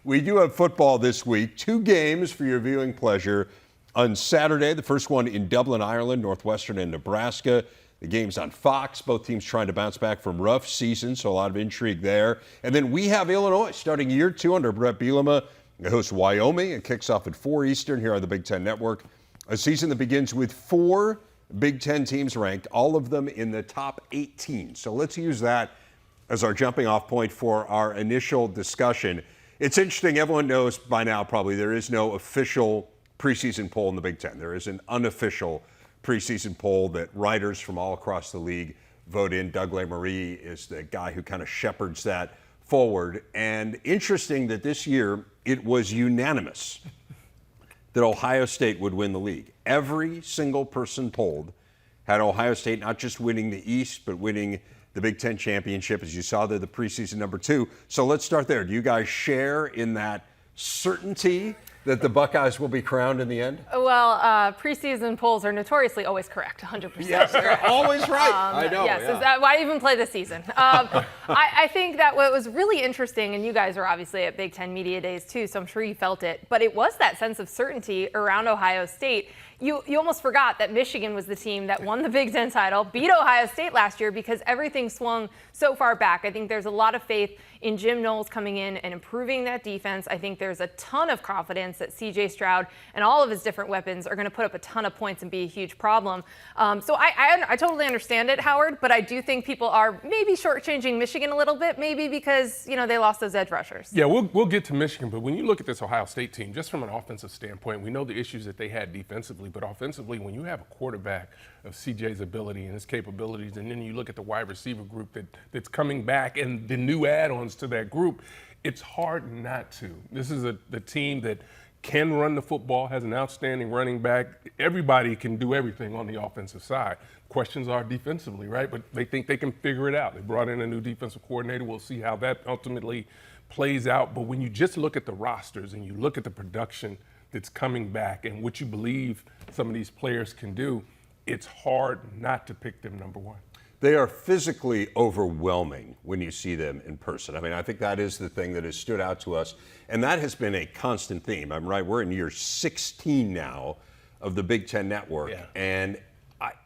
We do have football this week. 2 games for your viewing pleasure. On Saturday, the first one in Dublin, Ireland, Northwestern and Nebraska. The game's on Fox. Both teams trying to bounce back from rough seasons, so a lot of intrigue there. And then we have Illinois starting year 2 under Brett Bielema. They host Wyoming. It kicks off at 4 Eastern here on the Big Ten Network. A season that begins with 4 Big Ten teams ranked, all of them in the top 18. So let's use that as our jumping off point for our initial discussion. It's interesting, everyone knows by now probably there is no official preseason poll in the Big Ten. There is an unofficial preseason poll that writers from all across the league vote in. Doug Lesmarie is the guy who kind of shepherds that forward. And interesting that this year it was unanimous that Ohio State would win the league. Every single person polled had Ohio State not just winning the East, but winning the Big Ten championship. As you saw, they're the preseason number 2. So let's start there. Do you guys share in that certainty that the Buckeyes will be crowned in the end? Well, preseason polls are notoriously always correct, 100%. Yes, they're always right. I know. Yes, yeah. why even play this season? I think that what was really interesting, and you guys are obviously at Big Ten Media Days too, so I'm sure you felt it, but it was that sense of certainty around Ohio State. You almost forgot that Michigan was the team that won the Big Ten title, beat Ohio State last year because everything swung so far back. I think there's a lot of faith in Jim Knowles coming in and improving that defense. I think there's a ton of confidence that C.J. Stroud and all of his different weapons are going to put up a ton of points and be a huge problem. So I totally understand it, Howard, but I do think people are maybe shortchanging Michigan a little bit, maybe because, they lost those edge rushers. Yeah, we'll get to Michigan, but when you look at this Ohio State team, just from an offensive standpoint, we know the issues that they had defensively, but offensively, when you have a quarterback of CJ's ability and his capabilities, and then you look at the wide receiver group that's coming back and the new add-ons to that group, it's hard not to. This is the team that can run the football, has an outstanding running back. Everybody can do everything on the offensive side. Questions are defensively, right? But they think they can figure it out. They brought in a new defensive coordinator. We'll see how that ultimately plays out. But when you just look at the rosters and you look at the production that's coming back and what you believe some of these players can do, it's hard not to pick them number 1. They are physically overwhelming when you see them in person. I mean, I think that is the thing that has stood out to us, and that has been a constant theme. I'm right, we're in year 16 now of the Big Ten Network, yeah. And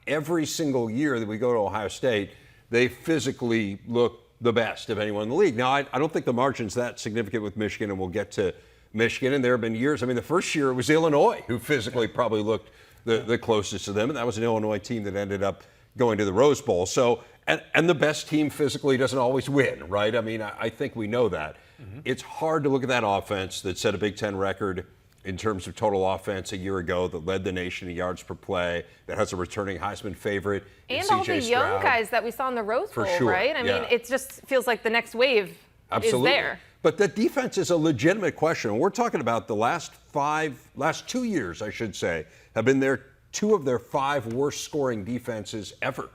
every single year that we go to Ohio State, they physically look the best of anyone in the league. Now, I don't think the margin's that significant with Michigan, and we'll get to Michigan, and there have been years. I mean, the first year it was Illinois who physically probably looked the closest to them, and that was an Illinois team that ended up going to the Rose Bowl. So, and the best team physically doesn't always win, right? I mean, I think we know that. Mm-hmm. It's hard to look at that offense that set a Big Ten record in terms of total offense a year ago, that led the nation in yards per play, that has a returning Heisman favorite in and all the C.J. young Stroud. guys that we saw in the Rose Bowl, For sure. right? I mean, it just feels like the next wave Absolutely. is there. But the defense is a legitimate question. We're talking about the last 2 years, I should say, have been 2 of their 5 worst scoring defenses ever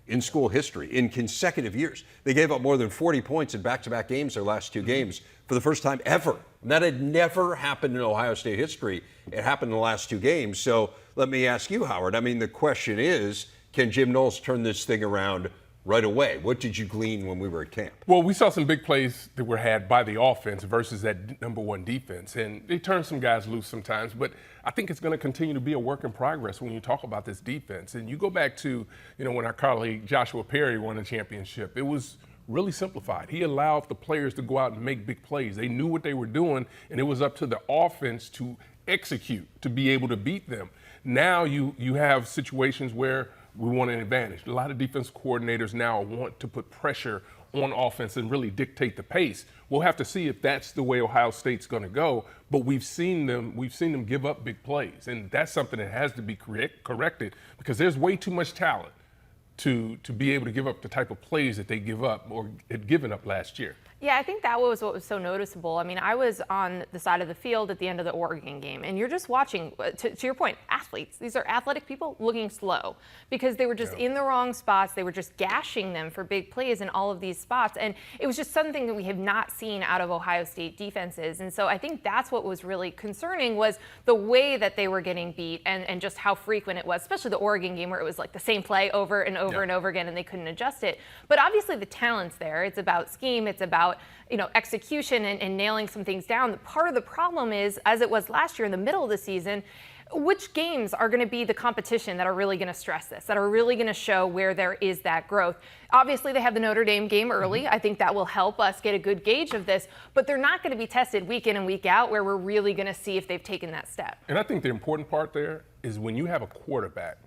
in school history in consecutive years. They gave up more than 40 points in back-to-back games their last 2 games for the first time ever. And that had never happened in Ohio State history. It happened in the last 2 games. So let me ask you, Howard. I mean, the question is, can Jim Knowles turn this thing around right away? What did you glean when we were at camp? Well, we saw some big plays that were had by the offense versus that number 1 defense, and they turned some guys loose sometimes, but I think it's going to continue to be a work in progress when you talk about this defense. And you go back to, when our colleague Joshua Perry won a championship, it was really simplified. He allowed the players to go out and make big plays. They knew what they were doing, and it was up to the offense to execute, to be able to beat them. Now you have situations where we want an advantage. A lot of defense coordinators now want to put pressure on offense and really dictate the pace. We'll have to see if that's the way Ohio State's going to go, but we've seen them give up big plays, and that's something that has to be corrected because there's way too much talent to be able to give up the type of plays that they give up or had given up last year. Yeah, I think that was what was so noticeable. I mean, I was on the side of the field at the end of the Oregon game, and you're just watching, to your point, athletes. These are athletic people looking slow because they were just in the wrong spots. They were just gashing them for big plays in all of these spots, and it was just something that we have not seen out of Ohio State defenses. And so I think that's what was really concerning was the way that they were getting beat and just how frequent it was, especially the Oregon game where it was like the same play over and over and over again, and they couldn't adjust it. But obviously the talent's there. It's about scheme. It's about about, execution and nailing some things down. Part of the problem is, as it was last year in the middle of the season, which games are going to be the competition that are really going to stress this, that are really going to show where there is that growth? Obviously, they have the Notre Dame game early. I think that will help us get a good gauge of this, but they're not going to be tested week in and week out where we're really going to see if they've taken that step. And I think the important part there is when you have a quarterback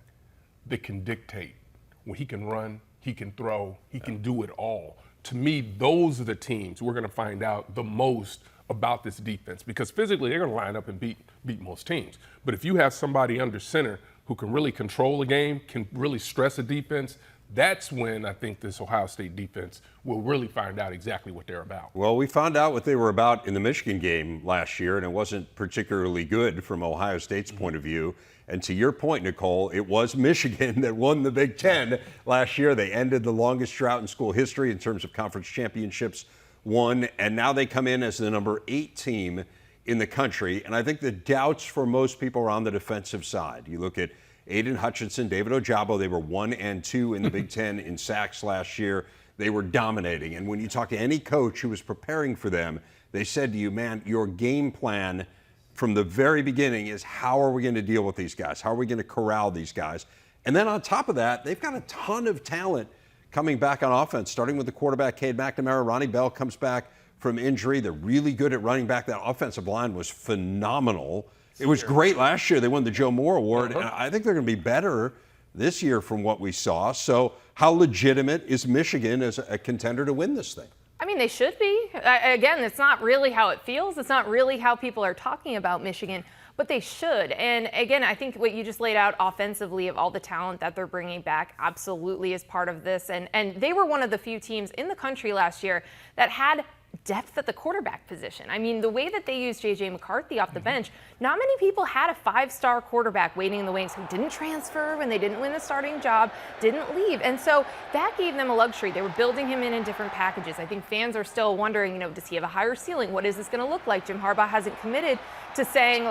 that can dictate, when he can run, he can throw, he can do it all. To me, those are the teams we're going to find out the most about this defense, because physically they're going to line up and beat most teams. But if you have somebody under center who can really control the game, can really stress a defense, that's when I think this Ohio State defense will really find out exactly what they're about. Well, we found out what they were about in the Michigan game last year, and it wasn't particularly good from Ohio State's point of view. And to your point, Nicole, it was Michigan that won the Big Ten last year. They ended the longest drought in school history in terms of conference championships won, and now they come in as the number 8 team in the country. And I think the doubts for most people are on the defensive side. You look at Aiden Hutchinson, David Ojabo, they were 1 and 2 in the Big Ten in sacks last year. They were dominating. And when you talk to any coach who was preparing for them, they said to you, man, your game plan from the very beginning is how are we going to deal with these guys? How are we going to corral these guys? And then on top of that, they've got a ton of talent coming back on offense, starting with the quarterback, Cade McNamara. Ronnie Bell comes back from injury. They're really good at running back. That offensive line was phenomenal. It was great last year. They won the Joe Moore Award. And I think they're going to be better this year from what we saw. So how legitimate is Michigan as a contender to win this thing? I mean, they should be. Again, it's not really how it feels. It's not really how people are talking about Michigan, but they should. And again, I think what you just laid out offensively of all the talent that they're bringing back absolutely is part of this. And they were one of the few teams in the country last year that had depth at the quarterback position. I mean, the way that they used J.J. McCarthy off the bench, not many people had a 5-star quarterback waiting in the wings who didn't transfer when they didn't win the starting job, didn't leave. And so that gave them a luxury. They were building him in different packages. I think fans are still wondering, does he have a higher ceiling? What is this going to look like? Jim Harbaugh hasn't committed to saying,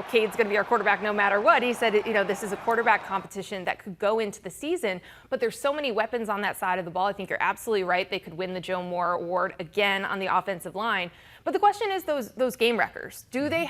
Cade's going to be our quarterback no matter what. He said, this is a quarterback competition that could go into the season, but there's so many weapons on that side of the ball. I think you're absolutely right. They could win the Joe Moore Award again on the offensive line. But the question is those game wreckers. Do they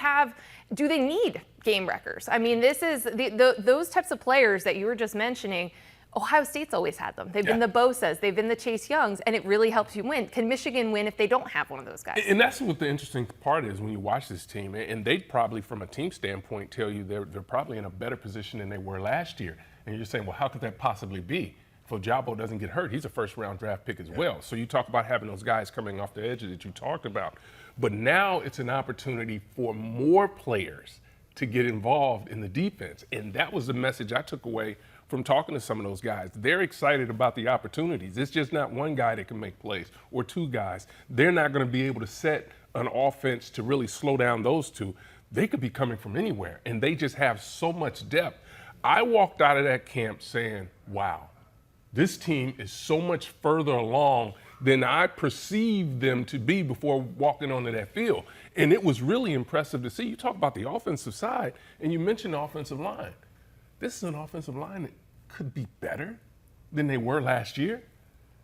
need game wreckers? I mean, this is those types of players that you were just mentioning. Ohio State's always had them. They've been the Bosas, they've been the Chase Youngs, and it really helps you win. Can Michigan win if they don't have one of those guys? And that's what the interesting part is when you watch this team. And they'd probably, from a team standpoint, tell you they're probably in a better position than they were last year. And you're saying, well, how could that possibly be? If Ojabo doesn't get hurt, he's a first-round draft pick as well. So you talk about having those guys coming off the edges that you talked about. But now it's an opportunity for more players to get involved in the defense. And that was the message I took away from talking to some of those guys. They're excited about the opportunities. It's just not one guy that can make plays or two guys. They're not going to be able to set an offense to really slow down those two. They could be coming from anywhere, and they just have so much depth. I walked out of that camp saying, wow, this team is so much further along than I perceived them to be before walking onto that field. And it was really impressive to see. You talk about the offensive side, and you mentioned the offensive line. This is an offensive line that could be better than they were last year.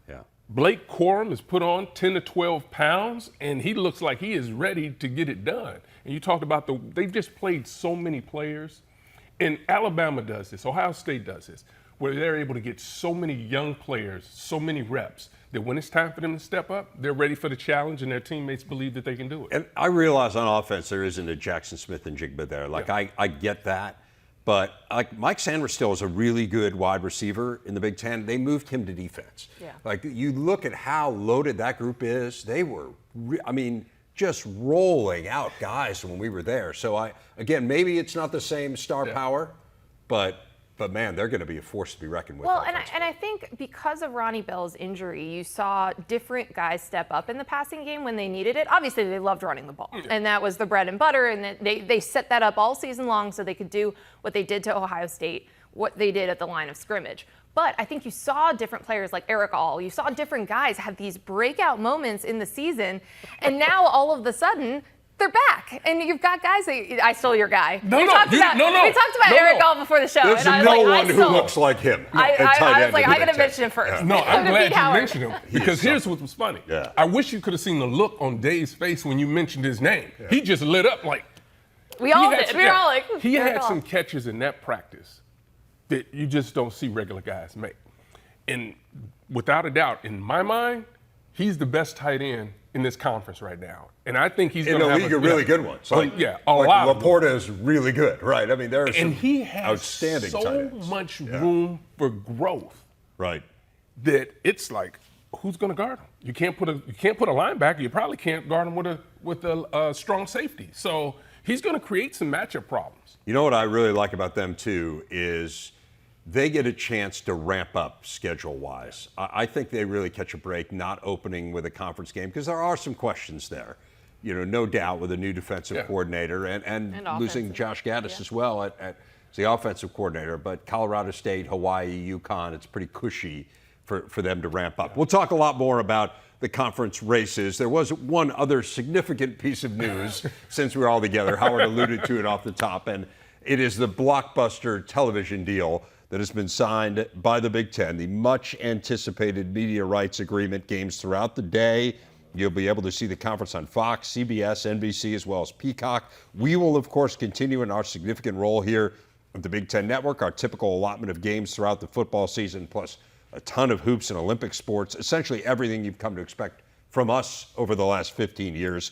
Yeah. Blake Corum has put on 10 to 12 pounds, and he looks like he is ready to get it done. And you talked about they've just played so many players. And Alabama does this, Ohio State does this, where they're able to get so many young players, so many reps, that when it's time for them to step up, they're ready for the challenge and their teammates believe that they can do it. And I realize on offense there isn't a Jackson Smith and Jigba there. I get that. But Mike Sanders is a really good wide receiver in the Big Ten. They moved him to defense. Yeah. You look at how loaded that group is. They were, just rolling out guys when we were there. So again, maybe it's not the same star power, but man, they're going to be a force to be reckoned with. Well, and I think because of Ronnie Bell's injury, you saw different guys step up in the passing game when they needed it. Obviously, they loved running the ball, and that was the bread and butter, and they set that up all season long so they could do what they did to Ohio State, what they did at the line of scrimmage. But I think you saw different players like Eric All. You saw different guys have these breakout moments in the season, and now all of a sudden, they're back, and you've got guys. I stole your guy. No, we no, talked about Eric Gall before the show, There's and I was no like, one who looks like him. I was like, I gotta mention him first. No, I'm glad Pete you Howard. mentioned him because here's what was funny. Yeah. I wish you could have seen the look on Dave's face when you mentioned his name. Yeah. He just lit up like. We all did. We were all like. He had some catches in that practice that you just don't see regular guys make, and without a doubt, in my mind, he's the best tight end in this conference right now, and I think he's going to have in the league, really good ones. A lot. Laporta is really good, right? I mean, there's and he has outstanding tight so ends. much room for growth, right? That it's like, who's going to guard him? You can't put a linebacker. You probably can't guard him with a strong safety. So he's going to create some matchup problems. You know what I really like about them too is they get a chance to ramp up schedule-wise. I think they really catch a break not opening with a conference game because there are some questions there. You know, no doubt with a new defensive coordinator and losing Josh Gaddis as well as the offensive coordinator. But Colorado State, Hawaii, UConn, it's pretty cushy for them to ramp up. We'll talk a lot more about the conference races. There was one other significant piece of news since we were all together. Howard alluded to it off the top, and it is the blockbuster television deal that has been signed by the Big Ten, the much-anticipated media rights agreement, games throughout the day. You'll be able to see the conference on Fox, CBS, NBC, as well as Peacock. We will, of course, continue in our significant role here at the Big Ten Network, our typical allotment of games throughout the football season, plus a ton of hoops and Olympic sports, essentially everything you've come to expect from us over the last 15 years.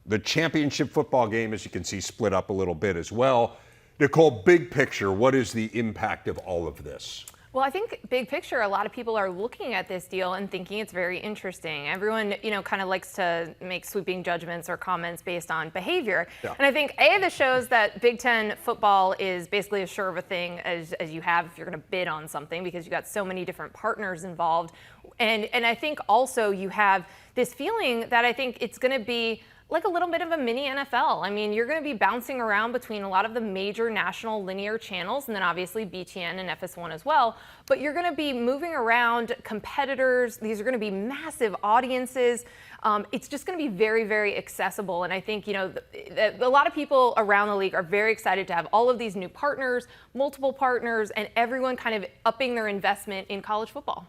The championship football game, as you can see, split up a little bit as well. Nicole, big picture, what is the impact of all of this? Well, I think big picture, a lot of people are looking at this deal and thinking it's very interesting. Everyone, kind of likes to make sweeping judgments or comments based on behavior. Yeah. And I think, this shows that Big Ten football is basically as sure of a thing as you have if you're going to bid on something because you've got so many different partners involved. And I think also you have this feeling that I think it's going to be like a little bit of a mini NFL. I mean, you're going to be bouncing around between a lot of the major national linear channels and then obviously BTN and FS1 as well. But you're going to be moving around competitors. These are going to be massive audiences. It's just going to be very, very accessible. And I think, a lot of people around the league are very excited to have all of these new partners, multiple partners, and everyone kind of upping their investment in college football.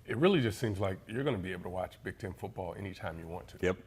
It really just seems like you're going to be able to watch Big Ten football anytime you want to. Yep.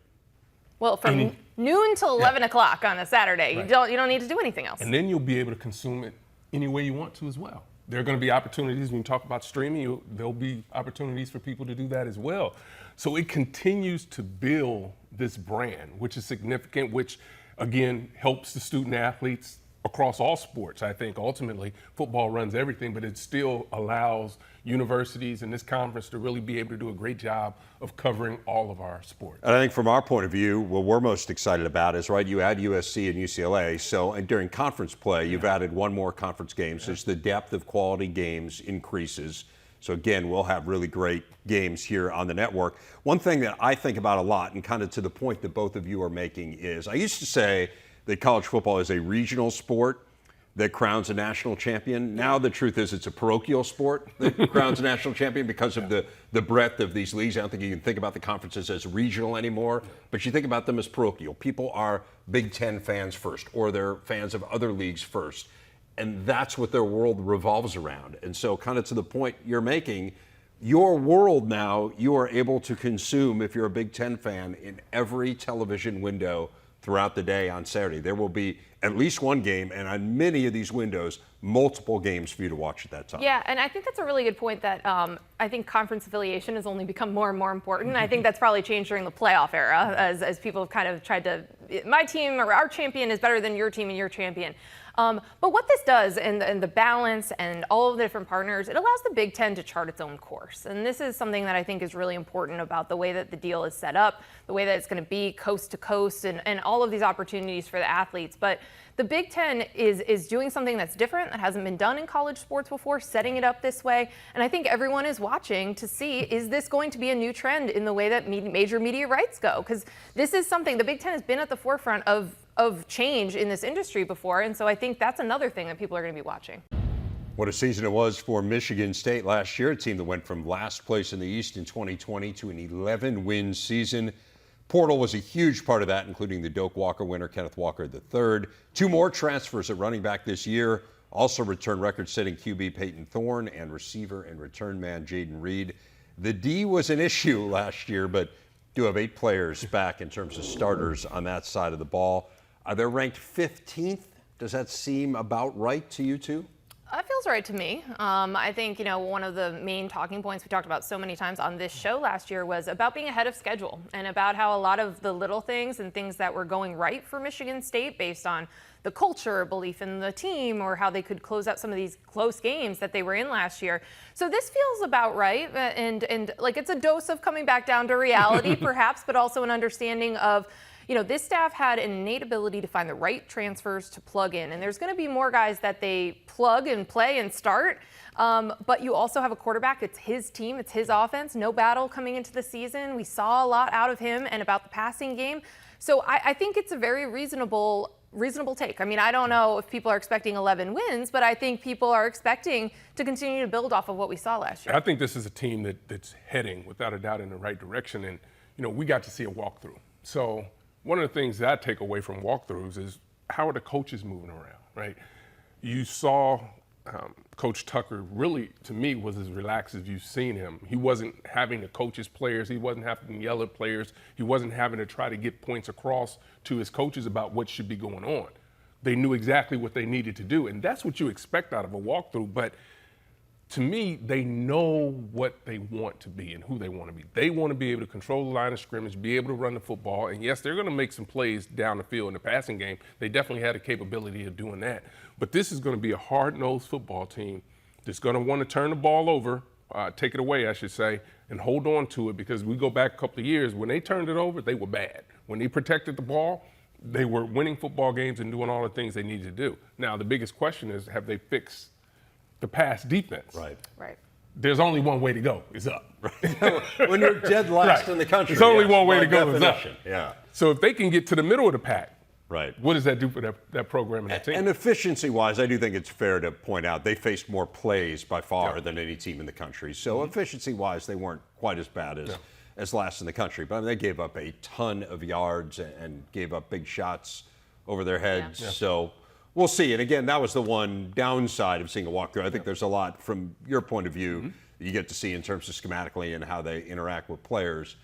Well, from noon till 11 o'clock on a Saturday, you don't need to do anything else. And then you'll be able to consume it any way you want to as well. There are going to be opportunities when you talk about streaming. There'll be opportunities for people to do that as well. So it continues to build this brand, which is significant, which again helps the student athletes across all sports. I think ultimately football runs everything, but it still allows universities in this conference to really be able to do a great job of covering all of our sports. And I think from our point of view, what we're most excited about is, you add USC and UCLA. So, and during conference play, you've added one more conference game. So the depth of quality games increases. So again, we'll have really great games here on the network. One thing that I think about a lot, and kind of to the point that both of you are making, is I used to say that college football is a regional sport that crowns a national champion. Now the truth is it's a parochial sport that crowns a national champion because of the breadth of these leagues. I don't think you can think about the conferences as regional anymore, but you think about them as parochial. People are Big Ten fans first, or they're fans of other leagues first, and that's what their world revolves around. And so kind of to the point you're making, your world now, you are able to consume, if you're a Big Ten fan, in every television window throughout the day on Saturday. There will be at least one game, and on many of these windows, multiple games for you to watch at that time. Yeah, and I think that's a really good point that I think conference affiliation has only become more and more important. I think that's probably changed during the playoff era as people have kind of tried to, my team or our champion is better than your team and your champion. But what this does, and the balance and all of the different partners, it allows the Big Ten to chart its own course. And this is something that I think is really important about the way that the deal is set up, the way that it's going to be coast to coast, and all of these opportunities for the athletes. But the Big Ten is doing something that's different, that hasn't been done in college sports before, setting it up this way. And I think everyone is watching to see, is this going to be a new trend in the way that major media rights go? Because this is something, the Big Ten has been at the forefront of change in this industry before. And so I think that's another thing that people are going to be watching. What a season it was for Michigan State last year, a team that went from last place in the East in 2020 to an 11-win season. Portal was a huge part of that, including the Doak Walker winner, Kenneth Walker III. 2 more transfers at running back this year. Also returned record-setting QB Peyton Thorne and receiver and return man Jaden Reed. The D was an issue last year, but do have 8 players back in terms of starters on that side of the ball. They're ranked 15th. Does that seem about right to you two? That feels right to me. I think, one of the main talking points we talked about so many times on this show last year was about being ahead of schedule and about how a lot of the little things and things that were going right for Michigan State based on the culture, belief in the team, or how they could close out some of these close games that they were in last year. So this feels about right. And like it's a dose of coming back down to reality, perhaps, but also an understanding of, this staff had an innate ability to find the right transfers to plug in. And there's going to be more guys that they plug and play and start. But you also have a quarterback. It's his team. It's his offense. No battle coming into the season. We saw a lot out of him and about the passing game. So I think it's a very reasonable take. I mean, I don't know if people are expecting 11 wins, but I think people are expecting to continue to build off of what we saw last year. I think this is a team that's heading, without a doubt, in the right direction. And, we got to see a walkthrough. So one of the things that I take away from walkthroughs is how are the coaches moving around, right? You saw Coach Tucker really, to me, was as relaxed as you've seen him. He wasn't having to coach his players. He wasn't having to yell at players. He wasn't having to try to get points across to his coaches about what should be going on. They knew exactly what they needed to do, and that's what you expect out of a walkthrough. But to me, they know what they want to be and who they want to be. They want to be able to control the line of scrimmage, be able to run the football, and yes, they're going to make some plays down the field in the passing game. They definitely had the capability of doing that. But this is going to be a hard-nosed football team that's going to want to turn the ball over, take it away, I should say, and hold on to it, because we go back a couple of years, when they turned it over, they were bad. When they protected the ball, they were winning football games and doing all the things they needed to do. Now, the biggest question is, have they fixed the pass defense? Right. There's only one way to go, is up. When you're dead last in the country. There's only one way to go, is up. Yeah. So if they can get to the middle of the pack, right. What does that do for that program and that team? And efficiency-wise, I do think it's fair to point out they faced more plays by far than any team in the country. So efficiency-wise, they weren't quite as bad as last in the country. But I mean, they gave up a ton of yards and gave up big shots over their heads. Yeah. So we'll see. And again, that was the one downside of seeing a walkthrough. I think there's a lot from your point of view that you get to see in terms of schematically and how they interact with players.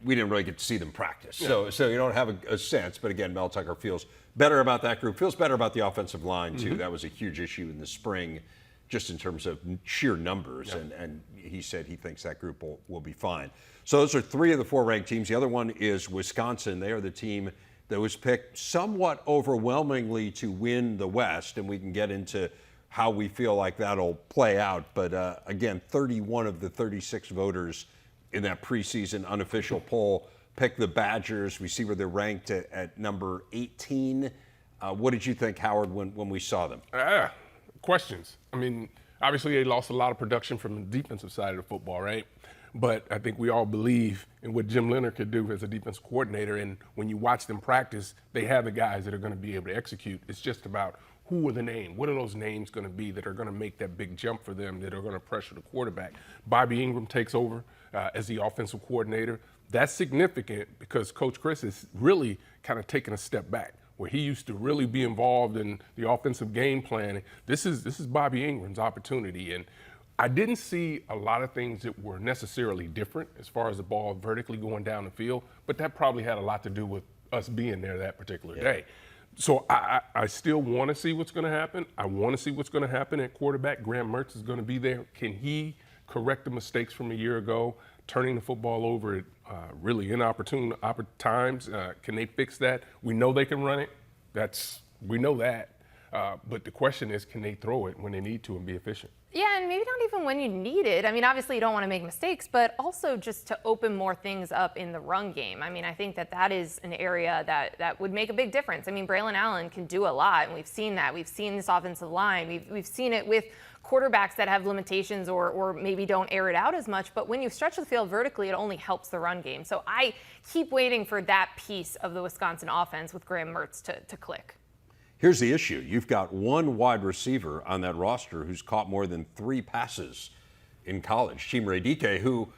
We didn't really get to see them practice. So you don't have a sense. But again, Mel Tucker feels better about that group, feels better about the offensive line, too. That was a huge issue in the spring, just in terms of sheer numbers. And he said he thinks that group will be fine. So those are 3 of the 4 ranked teams. The other one is Wisconsin. They are the team that was picked somewhat overwhelmingly to win the West. And we can get into how we feel like that'll play out. But again, 31 of the 36 voters in that preseason unofficial poll picked the Badgers. We see where they're ranked at number 18. What did you think, Howard, when we saw them? Questions. I mean, obviously they lost a lot of production from the defensive side of the football, right? But I think we all believe in what Jim Leonard could do as a defensive coordinator. And when you watch them practice, they have the guys that are going to be able to execute. It's just about who are the names? What are those names going to be that are going to make that big jump for them, that are going to pressure the quarterback? Bobby Ingram takes over as the offensive coordinator. That's significant because Coach Chris is really kind of taking a step back, where he used to really be involved in the offensive game planning. This is Bobby Ingram's opportunity. And I didn't see a lot of things that were necessarily different as far as the ball vertically going down the field, but that probably had a lot to do with us being there that particular day. So I still want to see what's going to happen. I want to see what's going to happen at quarterback. Graham Mertz is going to be there. Can he correct the mistakes from a year ago, turning the football over at really inopportune times? Can they fix that? We know they can run it. We know that. But the question is, can they throw it when they need to and be efficient? Yeah, and maybe not even when you need it. I mean, obviously you don't want to make mistakes, but also just to open more things up in the run game. I mean, I think that is an area that would make a big difference. I mean, Braylon Allen can do a lot, and we've seen that. We've seen this offensive line. We've seen it with quarterbacks that have limitations or maybe don't air it out as much. But when you stretch the field vertically, it only helps the run game. So I keep waiting for that piece of the Wisconsin offense with Graham Mertz to click. Here's the issue. You've got one wide receiver on that roster who's caught more than 3 passes in college, Chimere Dike, who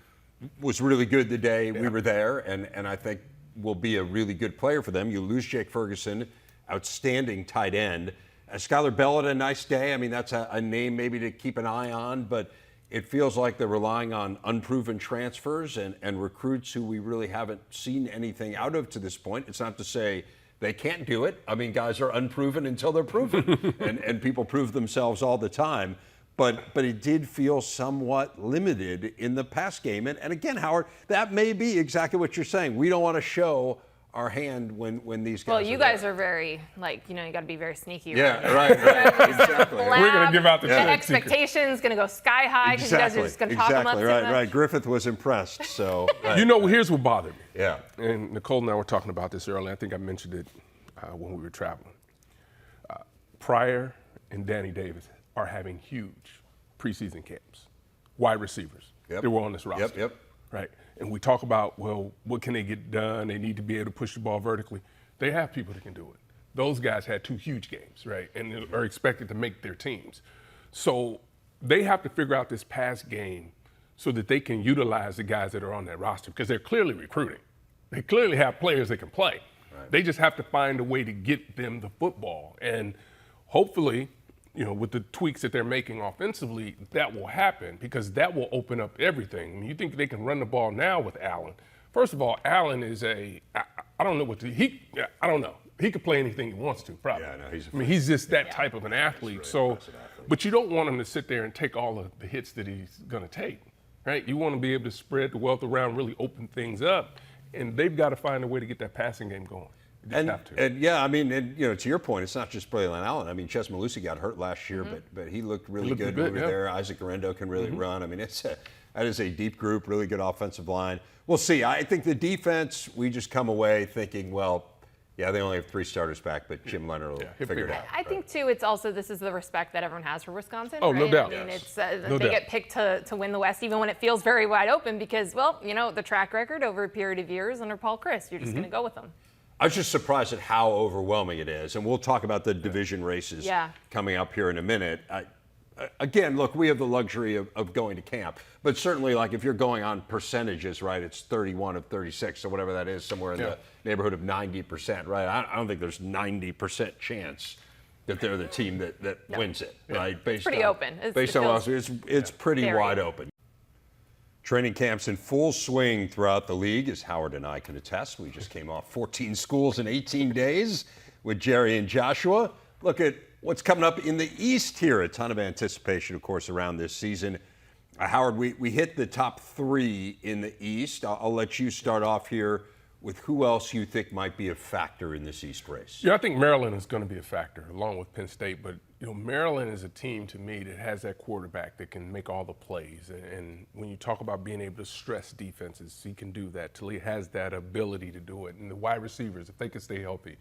was really good the day we were there, and I think will be a really good player for them. You lose Jake Ferguson, outstanding tight end. Skylar Bell had a nice day. I mean, that's a name maybe to keep an eye on, but it feels like they're relying on unproven transfers and recruits who we really haven't seen anything out of to this point. It's not to say they can't do it. I mean, guys are unproven until they're proven, and people prove themselves all the time. But it did feel somewhat limited in the pass game. And again, Howard, that may be exactly what you're saying. We don't want to show our hand when these guys. Well, you guys are very you got to be very sneaky. Yeah, right, exactly. We're going to give out the expectations going to go sky high because you guys are just going to talk them up. Right. Griffith was impressed. So here's what bothered me. Yeah. And Nicole and I were talking about this earlier. I think I mentioned it when we were traveling. Pryor and Danny Davis are having huge preseason camps. Wide receivers. Yep. They were on this roster. Yep. Right. And we talk about, well, what can they get done? They need to be able to push the ball vertically. They have people that can do it. Those guys had 2 huge games, right? And are expected to make their teams. So they have to figure out this pass game so that they can utilize the guys that are on that roster because they're clearly recruiting. They clearly have players that can play. Right. They just have to find a way to get them the football. And hopefully, with the tweaks that they're making offensively, that will happen because that will open up everything. I mean, you think they can run the ball now with Allen. First of all, Allen is I don't know I don't know. He could play anything he wants to, probably. Yeah, no, he's just that type of an athlete. So, but you don't want him to sit there and take all of the hits that he's going to take, right? You want to be able to spread the wealth around, really open things up, and they've got to find a way to get that passing game going. And yeah, I mean, to your point, it's not just Braylon Allen. I mean, Ches Malusi got hurt last year, but he looked really good over there. Isaac Garendo can really run. I mean, that is a deep group, really good offensive line. We'll see. I think the defense, we just come away thinking, well, yeah, they only have 3 starters back, but Jim Leonard will figure it out. I think, too, it's also this is the respect that everyone has for Wisconsin. Oh, right? no doubt. I mean, it's they get picked to win the West, even when it feels very wide open because, well, the track record over a period of years under Paul Chryst, you're just going to go with them. I was just surprised at how overwhelming it is, and we'll talk about the division races coming up here in a minute. Again, look, we have the luxury of going to camp, but certainly, like if you're going on percentages, right, it's 31 of 36 or whatever that is, somewhere in the neighborhood of 90%, right? I don't think there's 90% chance that they're the team that wins it, right? It's pretty open. It's pretty wide open. Training camps in full swing throughout the league, as Howard and I can attest. We just came off 14 schools in 18 days with Jerry and Joshua. Look at what's coming up in the East here. A ton of anticipation, of course, around this season. Howard, we hit the top 3 in the East. I'll let you start off here with who else you think might be a factor in this East race. Yeah, I think Maryland is going to be a factor along with Penn State. But, Maryland is a team to me that has that quarterback that can make all the plays. And when you talk about being able to stress defenses, he can do that. Tali has that ability to do it. And the wide receivers, if they can stay healthy,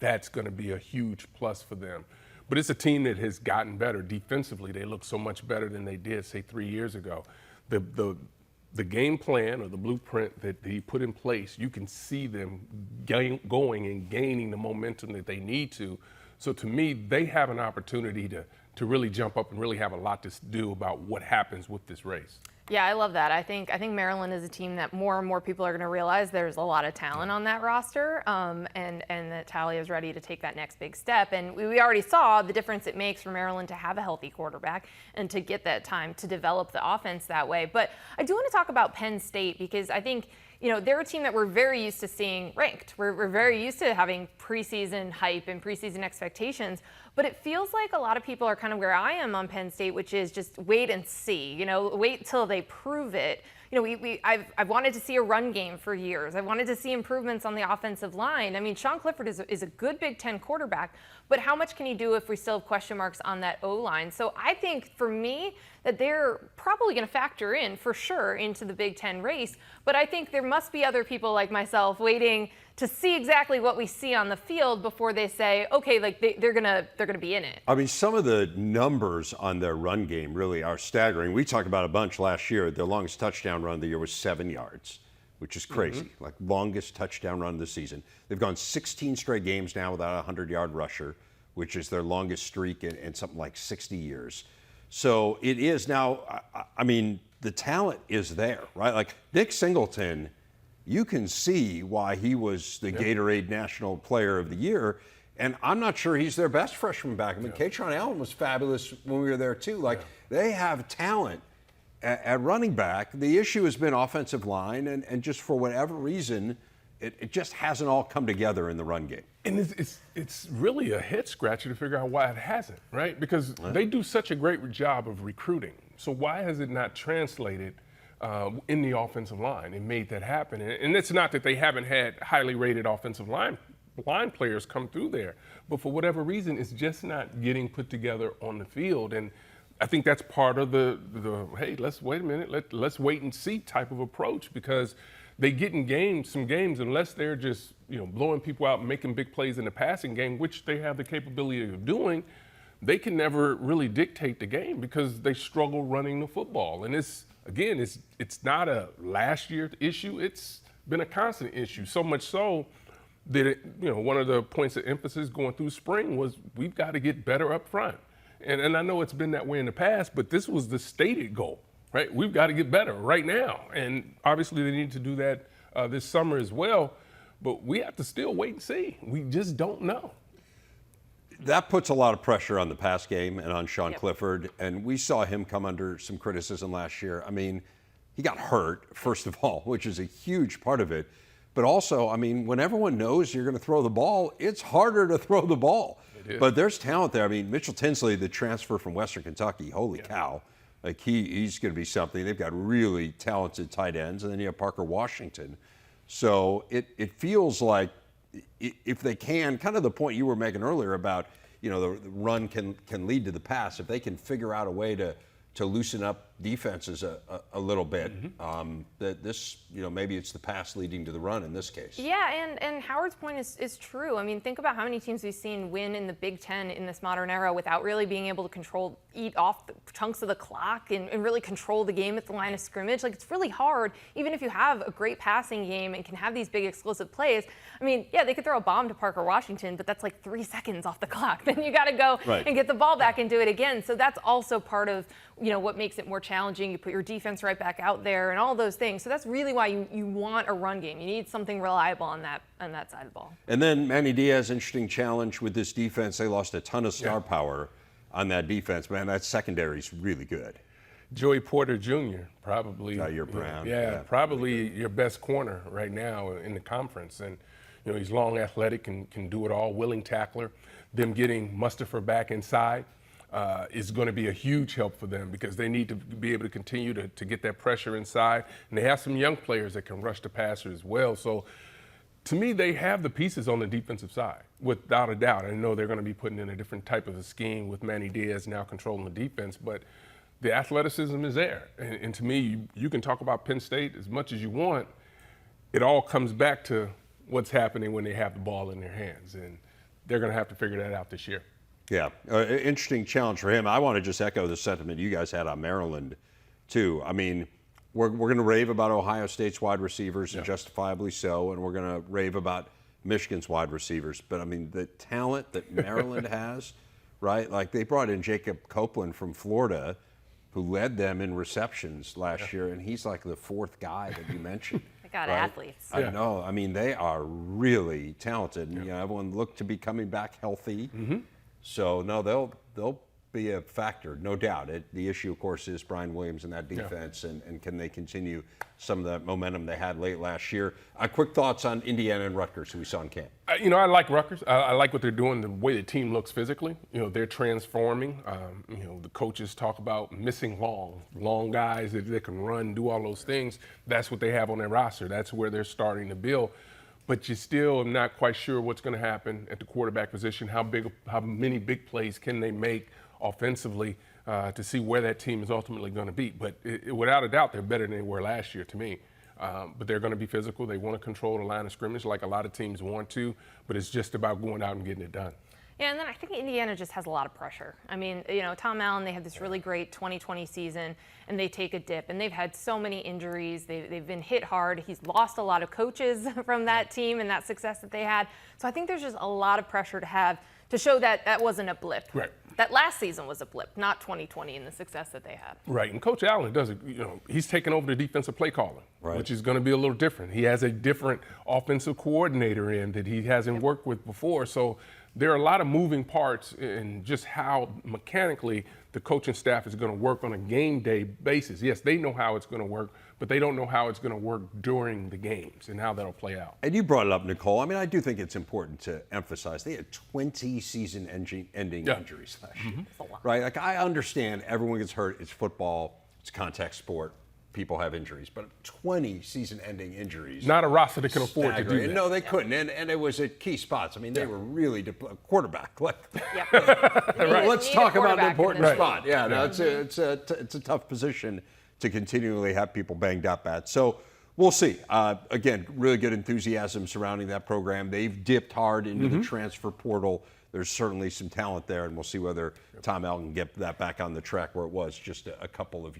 that's going to be a huge plus for them. But it's a team that has gotten better defensively. They look so much better than they did, say, 3 years ago. The game plan or the blueprint that he put in place, you can see them going and gaining the momentum that they need to. So to me, they have an opportunity to really jump up and really have a lot to do about what happens with this race. Yeah, I love that. I think Maryland is a team that more and more people are going to realize there's a lot of talent on that roster, and that Tally is ready to take that next big step. And we already saw the difference it makes for Maryland to have a healthy quarterback and to get that time to develop the offense that way. But I do want to talk about Penn State because I think they're a team that we're very used to seeing ranked. We're very used to having preseason hype and preseason expectations, but it feels like a lot of people are kind of where I am on Penn State, which is just wait and see, wait till they prove it. I've wanted to see a run game for years. I wanted to see improvements on the offensive line. I mean, Sean Clifford is a good Big Ten quarterback, but how much can he do if we still have question marks on that O-line? So I think for me that they're probably going to factor in for sure into the Big Ten race, but I think there must be other people like myself waiting to see exactly what we see on the field before they say, okay, they're gonna be in it. I mean, some of the numbers on their run game really are staggering. We talked about a bunch last year. Their longest touchdown run of the year was 7 yards, which is crazy. Like longest touchdown run of the season. They've gone 16 straight games now without a 100-yard rusher, which is their longest streak in something like 60 years. So it is now, I mean, the talent is there, right? Like Nick Singleton, you can see why he was the Gatorade National Player of the Year. And I'm not sure he's their best freshman back. I mean, Katron Allen was fabulous when we were there too. Like they have talent at running back. The issue has been offensive line, and just for whatever reason, it just hasn't all come together in the run game. And it's really a head scratcher to figure out why it hasn't, right? Because they do such a great job of recruiting. So why has it not translated in the offensive line and made that happen? And it's not that they haven't had highly rated offensive line players come through there, but for whatever reason, it's just not getting put together on the field. And I think that's part of the hey, let's wait a minute, let's wait and see type of approach, because they get in some games, unless they're just blowing people out and making big plays in the passing game, which they have the capability of doing. They can never really dictate the game because they struggle running the football. And it's not a last year issue. It's been a constant issue, so much so that one of the points of emphasis going through spring was we've got to get better up front. And I know it's been that way in the past, but this was the stated goal, right? We've got to get better right now. And obviously they need to do that this summer as well, but we have to still wait and see. We just don't know. That puts a lot of pressure on the pass game and on Sean Clifford, and we saw him come under some criticism last year. I mean, he got hurt, first of all, which is a huge part of it. But also, I mean, when everyone knows you're going to throw the ball, it's harder to throw the ball. But there's talent there. I mean, Mitchell Tinsley, the transfer from Western Kentucky, holy cow. Like, he's going to be something. They've got really talented tight ends. And then you have Parker Washington. So it feels like if they can, kind of the point you were making earlier about, the run can lead to the pass. If they can figure out a way to loosen up defenses a little bit, that this, maybe it's the pass leading to the run in this case. Yeah, and Howard's point is true. I mean, think about how many teams we've seen win in the Big Ten in this modern era without really being able to eat off the chunks of the clock and really control the game at the line of scrimmage. Like, it's really hard, even if you have a great passing game and can have these big explosive plays. I mean, yeah, they could throw a bomb to Parker Washington, but that's like 3 seconds off the clock. Then you got to go and get the ball back and do it again. So that's also part of what makes it more challenging. You put your defense right back out there and all those things. So that's really why you want a run game. You need something reliable on that side of the ball. And then Manny Diaz, interesting challenge with this defense. They lost a ton of star power on that defense. Man, that secondary is really good. Joey Porter Jr., probably. Your Brown. Probably your best corner right now in the conference. And, he's long, athletic, and can do it all, willing tackler. Them getting Mustafa back inside is going to be a huge help for them, because they need to be able to continue to get that pressure inside. And they have some young players that can rush the passer as well. So, to me, they have the pieces on the defensive side, without a doubt. I know they're going to be putting in a different type of a scheme with Manny Diaz now controlling the defense, but the athleticism is there. And to me, you can talk about Penn State as much as you want. It all comes back to what's happening when they have the ball in their hands, and they're going to have to figure that out this year. Yeah, interesting challenge for him. I want to just echo the sentiment you guys had on Maryland, too. I mean, we're going to rave about Ohio State's wide receivers, and justifiably so, and we're going to rave about Michigan's wide receivers. But, I mean, the talent that Maryland has, right? Like, they brought in Jacob Copeland from Florida, who led them in receptions last year, and he's like the fourth guy that you mentioned. They got athletes. I know. I mean, they are really talented. And, everyone looked to be coming back healthy. So, no, they'll be a factor, no doubt. The issue, of course, is Brian Williams and that defense, and can they continue some of that momentum they had late last year. Quick thoughts on Indiana and Rutgers, who we saw in camp. I like Rutgers. I like what they're doing, the way the team looks physically. They're transforming. The coaches talk about missing long guys that can run, do all those things. That's what they have on their roster. That's where they're starting to build. But you still are not quite sure what's going to happen at the quarterback position. How many big plays can they make offensively to see where that team is ultimately going to be? But without a doubt, they're better than they were last year to me. But they're going to be physical. They want to control the line of scrimmage like a lot of teams want to. But it's just about going out and getting it done. Yeah, and then I think Indiana just has a lot of pressure. I mean, Tom Allen, they had this really great 2020 season, and they take a dip. And they've had so many injuries. They've been hit hard. He's lost a lot of coaches from that team and that success that they had. So I think there's just a lot of pressure to show that wasn't a blip. Right. that last season was a blip, not 2020 and the success that they had. Right, and Coach Allen does it. He's taken over the defensive play calling, which is going to be a little different. He has a different offensive coordinator in that he hasn't worked with before. So there are a lot of moving parts in just how mechanically the coaching staff is going to work on a game day basis. Yes, they know how it's going to work, but they don't know how it's going to work during the games and how that'll play out. And you brought it up, Nicole. I mean, I do think it's important to emphasize they had 20 season-ending injuries last year. Right? Like, I understand everyone gets hurt. It's football. It's a contact sport. People have injuries. But 20 season-ending injuries. Not a roster that can afford to do that. No, they couldn't. And it was at key spots. I mean, they were really quarterback. Like, let's talk about an important spot. Yeah, no, it's a tough position to continually have people banged up at. So we'll see. Again, really good enthusiasm surrounding that program. They've dipped hard into the transfer portal. There's certainly some talent there, and we'll see whether Tom Allen can get that back on the track where it was just a couple of years